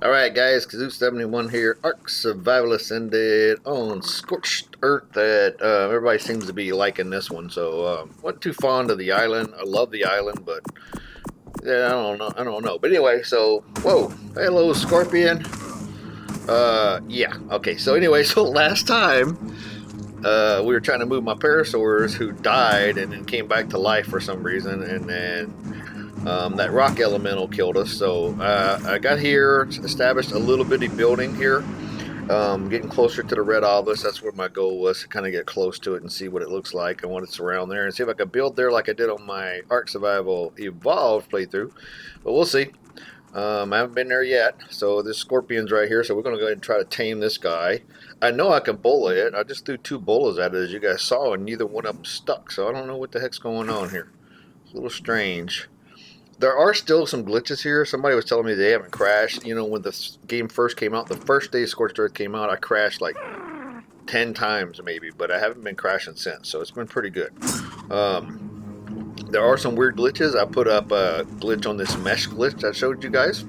Alright guys, Kazoo71 here, Ark Survival Ascended on Scorched Earth that everybody seems to be liking this one, so wasn't too fond of the island. I love the island, but yeah, I don't know. But anyway, so, whoa, hello Scorpion. Yeah, okay, so anyway, so last time we were trying to move my parasaurs who died and then came back to life for some reason, and then that rock elemental killed us. So I got here, established a little bitty building here, getting closer to the red obelisk. That's where my goal was, to kind of get close to it and see what it looks like and what it's around there, and see if I could build there like I did on my Ark Survival Evolved playthrough. But we'll see. I haven't been there yet. So this scorpion's right here, so we're going to go ahead and try to tame this guy. I know I can bullet it. I just threw two bullets at it, as you guys saw, and neither one of them stuck. So I don't know what the heck's going on here. It's a little strange. There are still some glitches here. Somebody was telling me they haven't crashed. You know, when the game first came out, the first day Scorched Earth came out, I crashed like 10 times maybe, but I haven't been crashing since, so it's been pretty good. There are some weird glitches. I put up a glitch on this mesh glitch I showed you guys.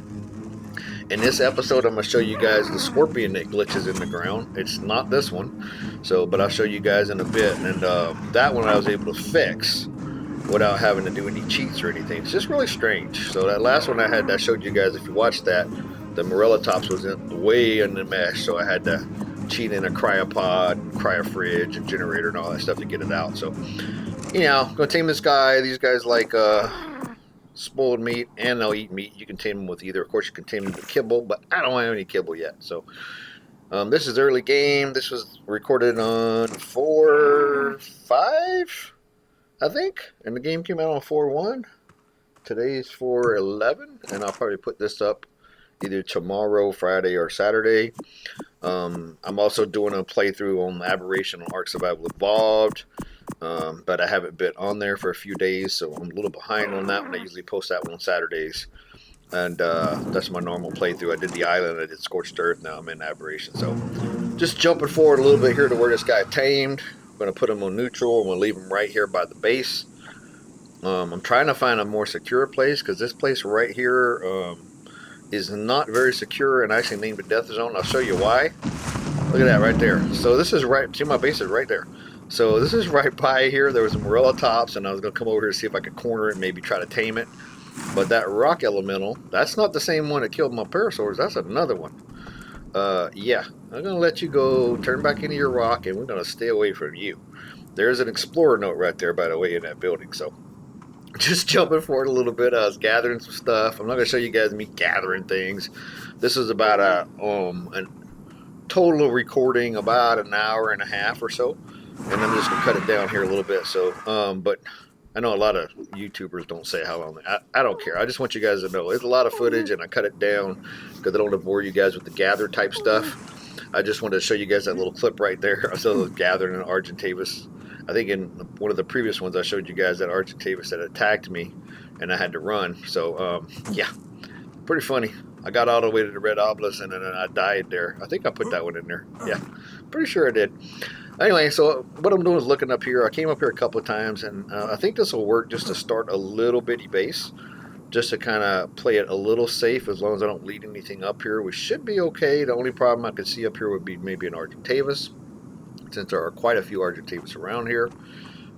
In this episode, I'm going to show you guys the scorpion that glitches in the ground. It's not this one, so but I'll show you guys in a bit. And that one I was able to fix without having to do any cheats or anything. It's just really strange. So that last one I showed you guys, if you watched that, the Morella Tops was way in the mesh, so I had to cheat in a cryopod, cryofridge, and generator and all that stuff to get it out. So, you know, gonna tame this guy. These guys like spoiled meat, and they'll eat meat. You can tame them with either. Of course, you can tame them with kibble, but I don't have any kibble yet. So, this is early game. This was recorded on 4.5. I think, and the game came out on 4.1. Today's 4.11, and I'll probably put this up either tomorrow, Friday, or Saturday. I'm also doing a playthrough on Aberration on Ark Survival Evolved, but I haven't been on there for a few days, so I'm a little behind on that one. I usually post that one on Saturdays, and that's my normal playthrough. I did the island, I did Scorched Earth, now I'm in Aberration. So just jumping forward a little bit here to where this guy tamed. I'm going to put him on neutral. I'm going to leave him right here by the base. I'm trying to find a more secure place, because this place right here is not very secure, and I actually named it Death Zone. I'll show you why. Look at that right there. So this is right, see, my base is right there. So this is right by here. There was some Morella Tops, and I was going to come over here to see if I could corner it and maybe try to tame it. But that rock elemental, that's not the same one that killed my parasaurs. That's another one. Yeah, I'm going to let you go, turn back into your rock, and we're going to stay away from you. There's an explorer note right there, by the way, in that building. So just jumping forward a little bit, I was gathering some stuff. I'm not going to show you guys me gathering things. This is about a total recording about an hour and a half or so, and I'm just going to cut it down here a little bit. So, but I know a lot of YouTubers don't say how long. I don't care. I just want you guys to know it's a lot of footage, and I cut it down because I don't want to bore you guys with the gather type stuff. I just wanted to show you guys that little clip right there. I saw those gathering in Argentavis. I think in one of the previous ones I showed you guys that Argentavis that attacked me, and I had to run. So yeah, pretty funny. I got all the way to the red obelisk, and then I died there. I think I put that one in there. Yeah, pretty sure I did. Anyway, so what I'm doing is looking up here. I came up here a couple of times, and I think this will work just to start a little bitty base, just to kind of play it a little safe. As long as I don't lead anything up here, we should be okay. The only problem I could see up here would be maybe an Argentavis, since there are quite a few Argentavis around here.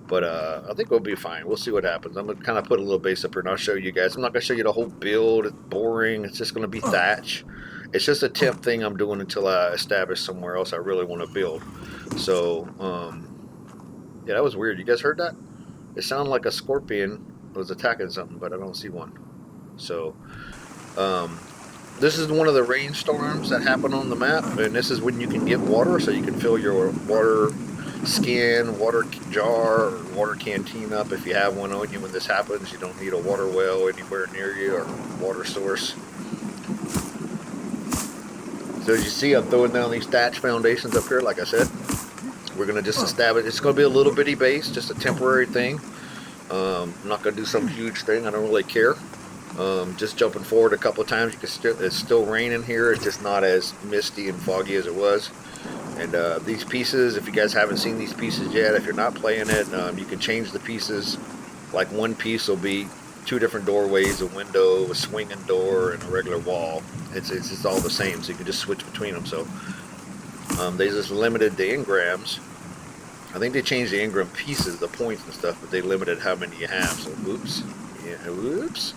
But I think we'll be fine. We'll see what happens. I'm going to kind of put a little base up here, and I'll show you guys. I'm not going to show you the whole build. It's boring. It's just going to be thatch. It's just a temp thing I'm doing until I establish somewhere else I really want to build. So, yeah, that was weird. You guys heard that? It sounded like a scorpion was attacking something, but I don't see one. So, this is one of the rainstorms that happen on the map, and this is when you can get water, so you can fill your water skin, water jar, or water canteen up if you have one on you when this happens. You don't need a water well anywhere near you or water source. So as you see, I'm throwing down these thatch foundations up here, like I said. We're going to just establish, it's going to be a little bitty base, just a temporary thing. I'm not going to do some huge thing, I don't really care. Just jumping forward a couple of times, it's still raining here, it's just not as misty and foggy as it was. And these pieces, if you guys haven't seen these pieces yet, if you're not playing it, you can change the pieces. Like one piece will be two different doorways, a window, a swinging door, and a regular wall. It's just all the same, so you can just switch between them. So they just limited the engrams. I think they changed the engram pieces, the points and stuff, but they limited how many you have. So oops, yeah, oops.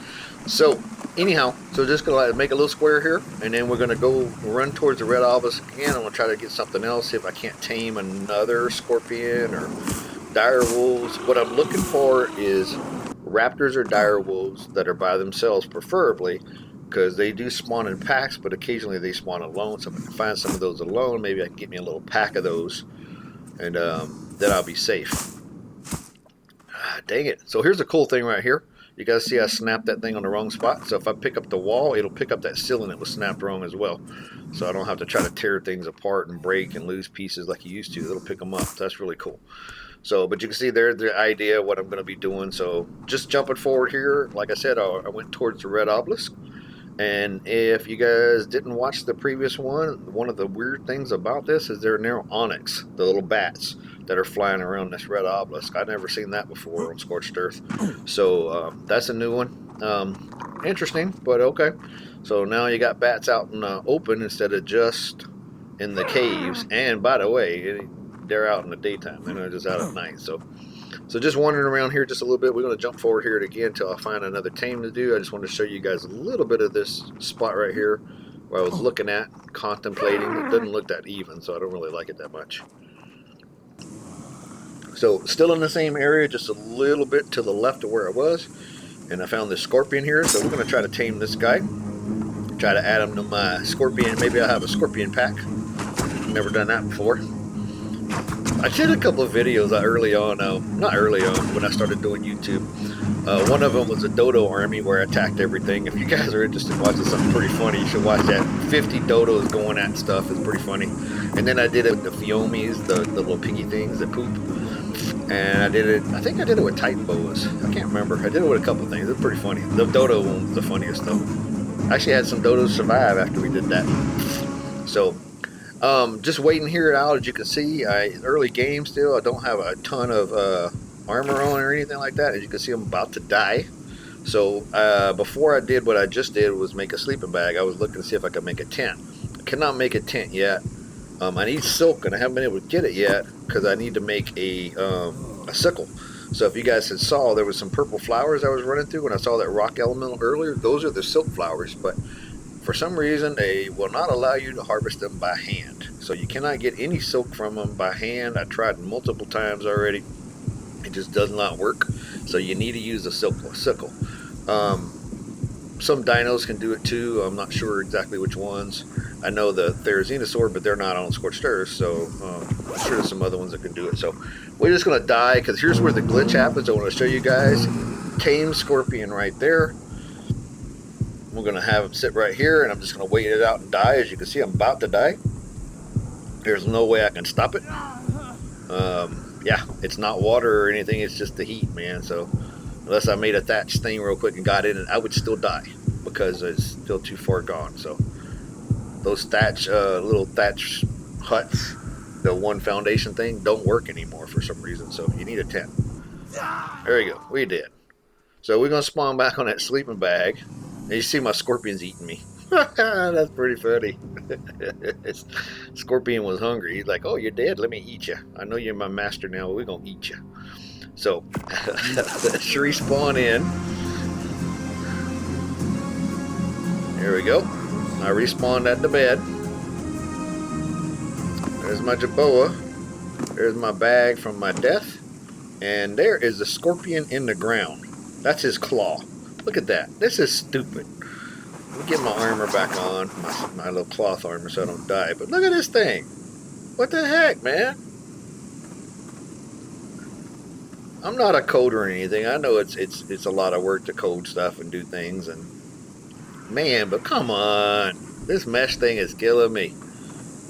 So anyhow, so just gonna make a little square here, and then we're gonna go run towards the red obelisk again. I'm gonna try to get something else, see if I can't tame another scorpion or dire wolves. What I'm looking for is raptors or dire wolves that are by themselves, preferably, because they do spawn in packs, but occasionally they spawn alone. So if I can find some of those alone, maybe I can get me a little pack of those, and then I'll be safe. Ah, dang it. So here's the cool thing right here. You guys see I snapped that thing on the wrong spot. So if I pick up the wall, it'll pick up that ceiling that was snapped wrong as well. So I don't have to try to tear things apart and break and lose pieces like you used to. It'll pick them up. That's really cool. So, but you can see there the idea of what I'm going to be doing. So just jumping forward here, like I said, I went towards the red obelisk. And if you guys didn't watch the previous one of the weird things about this is they're now onyx, the little bats that are flying around this red obelisk. I've never seen that before on Scorched Earth. So that's a new one. Interesting, but okay. So now you got bats out in the open instead of just in the caves. And by the way, they're out in the daytime. They're not just out at night. So just wandering around here just a little bit. We're going to jump forward here again until I find another tame to do. I just wanted to show you guys a little bit of this spot right here where I was looking at, contemplating. It doesn't look that even, so I don't really like it that much. So still in the same area, just a little bit to the left of where I was. And I found this scorpion here, so we're going to try to tame this guy. Try to add him to my scorpion. Maybe I'll have a scorpion pack. Never done that before. I did a couple of videos early on, not early on, when I started doing YouTube. One of them was a dodo army where I attacked everything. If you guys are interested in watching something pretty funny, you should watch that. 50 dodos going at stuff is pretty funny. And then I did it with the Fiomies, the little piggy things that poop. And I think I did it with Titan boas. I can't remember. I did it with a couple of things. It's pretty funny. The dodo one was the funniest though. I actually had some dodos survive after we did that. So, just waiting here out. As you can see, early game still. I don't have a ton of armor on or anything like that. As you can see, I'm about to die. So before I did what I just did was make a sleeping bag. I was looking to see if I could make a tent. I cannot make a tent yet. I need silk, and I haven't been able to get it yet because I need to make a sickle. So if you guys had saw, there was some purple flowers I was running through when I saw that rock elemental earlier. Those are the silk flowers, but for some reason they will not allow you to harvest them by hand. So you cannot get any silk from them by hand. I tried multiple times already. It just does not work. So you need to use a sickle. Some dinos can do it too. I'm not sure exactly which ones. I know the Therizinosaur, but they're not on Scorched Earth, so I'm sure there's some other ones that can do it. So we're just going to die, because here's where the glitch happens. I want to show you guys. Tames Scorpion right there. We're going to have him sit right here, and I'm just going to wait it out and die. As you can see, I'm about to die. There's no way I can stop it. Yeah, it's not water or anything. It's just the heat, man. So unless I made a thatch thing real quick and got in it, I would still die because it's still too far gone. So those little thatch huts, the one foundation thing, don't work anymore for some reason. So you need a tent. There you go. We did. So we're going to spawn back on that sleeping bag. And you see my scorpion's eating me. That's pretty funny. Scorpion was hungry. He's like, oh, you're dead? Let me eat you. I know you're my master now. We're going to eat you. So let's respawn in. There we go. I respawned at the bed. There's my Jaboa. There's my bag from my death. And there is the scorpion in the ground. That's his claw. Look at that. This is stupid. Let me get my armor back on. My little cloth armor so I don't die. But look at this thing. What the heck, man? I'm not a coder or anything. I know it's a lot of work to code stuff and do things. And man, but come on. This mesh thing is killing me.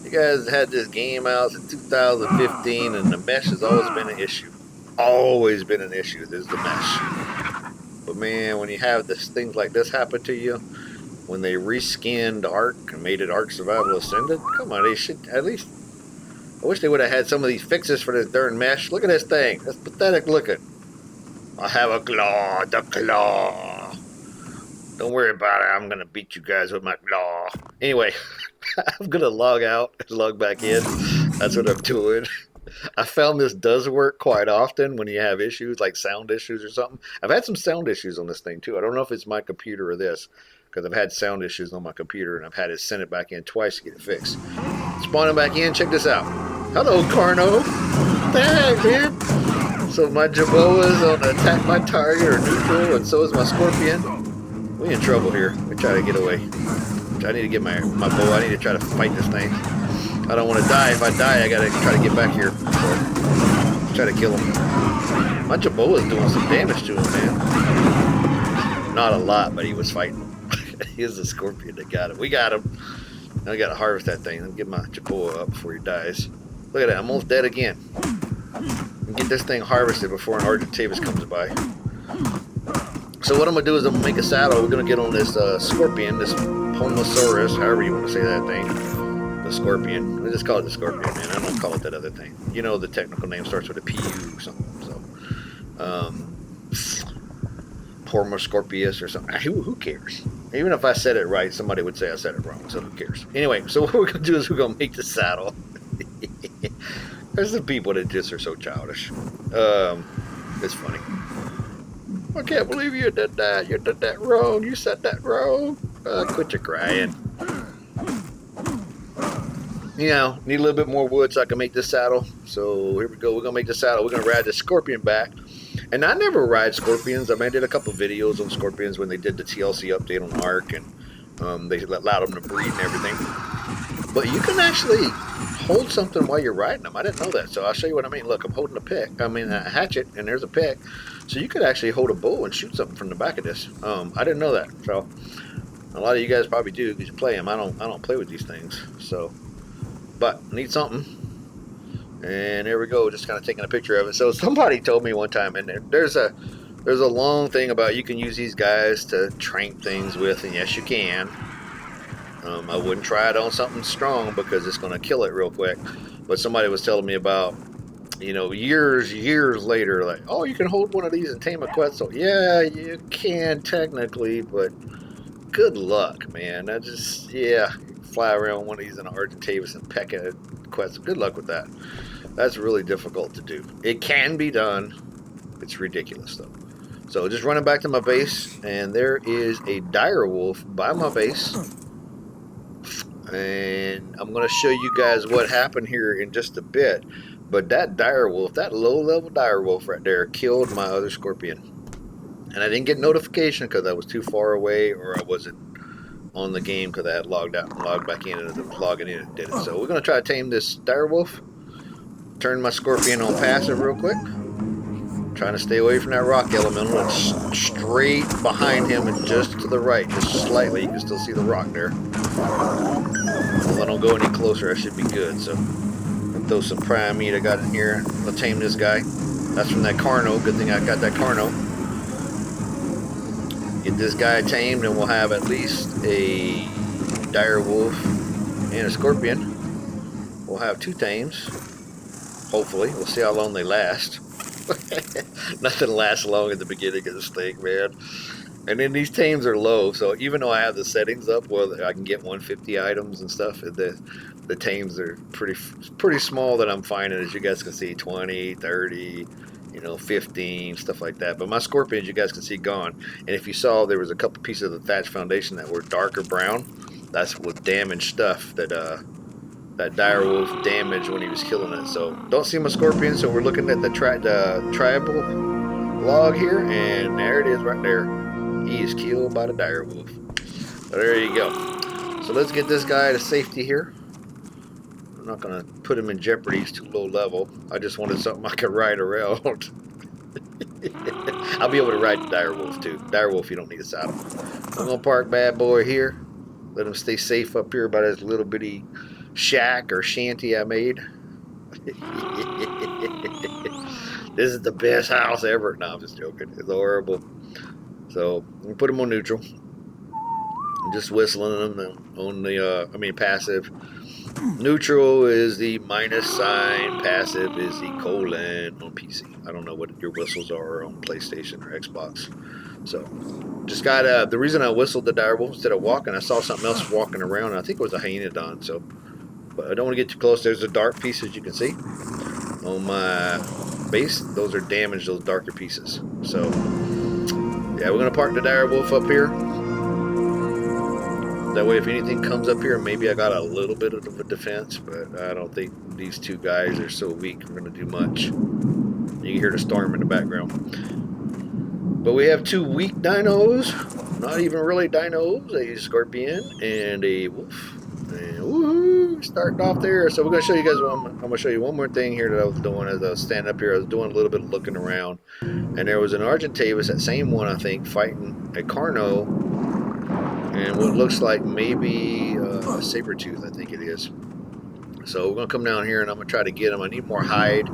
You guys had this game out in 2015 and the mesh has always been an issue. Always been an issue. This is the mesh. But man, when you have things like this happen to you, when they reskinned Ark and made it Ark Survival Ascended, come on, they should at least. I wish they would have had some of these fixes for this darn mesh. Look at this thing. That's pathetic looking. I have a claw, the claw. Don't worry about it. I'm gonna beat you guys with my law. Anyway, I'm gonna log out and log back in. That's what I'm doing. I found this does work quite often when you have issues like sound issues or something. I've had some sound issues on this thing too. I don't know if it's my computer or this, because I've had sound issues on my computer and I've had to send it back in twice to get it fixed. Spawning back in, check this out. Hello, Carno. Thanks, man. So my Jaboa's on attack my target or neutral, and so is my Scorpion. We in trouble here. We try to get away. I need to get my bow. I need to try to fight this thing. I don't want to die. If I die, I gotta try to get back here. So, try to kill him. My Jaboa's doing some damage to him, man. Not a lot, but he was fighting. He was the Scorpion that got him. We got him. Now I gotta harvest that thing. Let me get my Jaboa up before he dies. Look at that. I'm almost dead again. Get this thing harvested before an Argentavis comes by. So what I'm going to do is I'm going to make a saddle. We're going to get on this Scorpion, this Pomosaurus, however you want to say that thing. The Scorpion. I just call it the Scorpion, man. I don't call it that other thing. You know the technical name starts with a PU or something. So, Pomoscorpius or something. Who cares? Even if I said it right, somebody would say I said it wrong, so who cares? Anyway, so what we're going to do is we're going to make the saddle. There's the people that just are so childish. It's funny. I can't believe you did that. You did that wrong. You said that wrong. Quit your crying. You know, need a little bit more wood so I can make this saddle. So here we go. We're going to make the saddle. We're going to ride the Scorpion back. And I never ride Scorpions. I mean, I did a couple videos on Scorpions when they did the TLC update on Ark. And they allowed them to breed and everything. But you can actually hold something while you're riding them. I didn't know that. So I'll show you what I mean. Look, I'm holding a pick. I mean, a hatchet. And there's a pick. So you could actually hold a bow and shoot something from the back of this. I didn't know that. So a lot of you guys probably do because you play them. I don't play with these things. So, but I need something. And there we go. Just kind of taking a picture of it. So somebody told me one time, and there's a long thing about you can use these guys to trank things with, and yes, you can. I wouldn't try it on something strong because it's going to kill it real quick. But somebody was telling me about, you know, years later, like, oh, you can hold one of these and tame a Quetzal. Yeah, you can technically, but good luck, man. I just, yeah, fly around one of these in an Argentavis and peck at a Quetzal. Good luck with that. That's really difficult to do. It can be done. It's ridiculous, though. So just running back to my base, and there is a dire wolf by my base. And I'm going to show you guys what happened here in just a bit. But that dire wolf, that low-level dire wolf right there, killed my other Scorpion. And I didn't get notification because I was too far away or I wasn't on the game because I had logged out and logged back in, and it was logging in and did it. So we're going to try to tame this dire wolf. Turn my Scorpion on passive real quick. Trying to stay away from that rock elemental. It's straight behind him and just to the right, just slightly. You can still see the rock there. If I don't go any closer, I should be good. So I'll throw some prime meat I got in here. I'll tame this guy. That's from that Carno. Good thing I got that Carno. Get this guy tamed, and we'll have at least a dire wolf and a Scorpion. We'll have 2 tames. Hopefully. We'll see how long they last. Nothing lasts long at the beginning of this thing, man. And then these tames are low, so even though I have the settings up where I can get 150 items and stuff, the tames are pretty small that I'm finding, as you guys can see, 20, 30, you know, 15, stuff like that. But my Scorpions, you guys can see, gone. And if you saw, there was a couple pieces of the thatch foundation that were darker brown. That's with damaged stuff that that dire wolf damaged when he was killing it. So don't see my Scorpion, so we're looking at the tribal log here, and there it is right there. He is killed by the dire wolf. So there you go. So let's get this guy to safety here. I'm not going to put him in jeopardy. He's too low level. I just wanted something I could ride around. I'll be able to ride the dire wolf too. Dire wolf, you don't need a saddle. I'm going to park bad boy here. Let him stay safe up here by this little bitty shack or shanty I made. This is the best house ever. No, I'm just joking. It's horrible. So I'm gonna put them on neutral. I'm just whistling them on the passive. Neutral is the minus sign. Passive is the colon on PC. I don't know what your whistles are on PlayStation or Xbox. So just got the reason I whistled the dire wolf instead of walking, I saw something else walking around. And I think it was a hyenodon. So, but I don't want to get too close. There's a dark piece, as you can see on my base. Those are damaged, those darker pieces. So yeah, we're gonna park the dire wolf up here. That way, if anything comes up here, maybe I got a little bit of a defense, but I don't think these two guys are so weak we're going to do much. You can hear the storm in the background. But we have two weak dinos, not even really dinos, a scorpion and a wolf. And woohoo, starting off there. So we're going to show you guys, I'm going to show you one more thing here that I was doing as I was standing up here. I was doing a little bit of looking around. And there was an Argentavis, that same one, I think, fighting a Carno. And what looks like maybe a saber-tooth, I think it is. So we're going to come down here and I'm going to try to get him. I need more hide.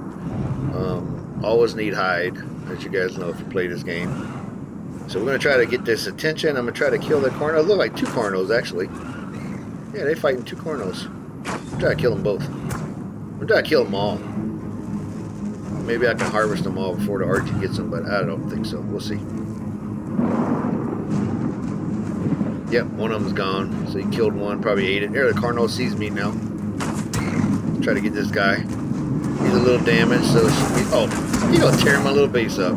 Always need hide, as you guys know if you play this game. So we're going to try to get this attention. I'm going to try to kill the Carno. It look like two Carnos, actually. Yeah, they're fighting two Carnos. I'm trying to kill them both. I'm trying to kill them all. Maybe I can harvest them all before the RG gets them, but I don't think so. We'll see. Yep, one of them's gone. So he killed one, probably ate it. There, the Carno sees me now. Try to get this guy. He's a little damaged, so oh, you gonna tear my little base up.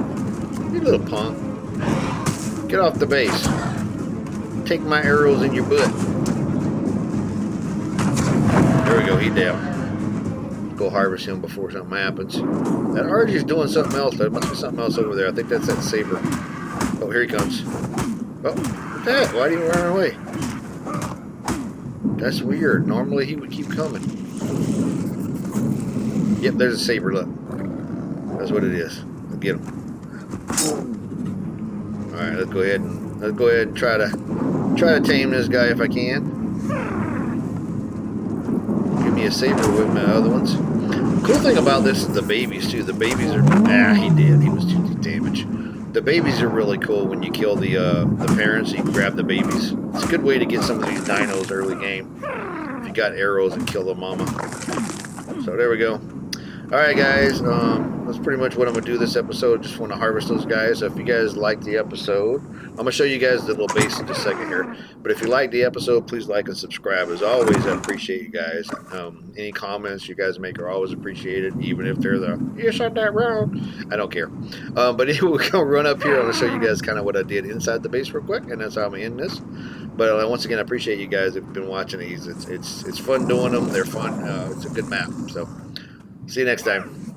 You little punk. Get off the base. Take my arrows in your butt. There we go, he down. Go harvest him before something happens. That RG's doing something else. There must be something else over there. I think that's that saber. Oh, here he comes. Oh. That? Why did he run away? That's weird. Normally he would keep coming. Yep, there's a saber. Look, that's what it is. I'll get him. All right, let's go ahead and try to tame this guy if I can. Give me a saber with my other ones. Cool thing about this is the babies too. The babies are he did. He was too damaged. The babies are really cool when you kill the parents. You can grab the babies. It's a good way to get some of these dinos early game. If you got arrows and kill the mama. So there we go. All right, guys. That's pretty much what I'm gonna do this episode. Just want to harvest those guys. So if you guys like the episode, I'm gonna show you guys the little base in just a second here. But if you like the episode, please like and subscribe. As always, I appreciate you guys. Any comments you guys make are always appreciated, even if they're you said that wrong. I don't care. But anyway, we're gonna run up here. I'm gonna show you guys kind of what I did inside the base real quick, and that's how I'm gonna end this. But once again, I appreciate you guys if you've been watching these. It's fun doing them. They're fun. It's a good map. So see you next time.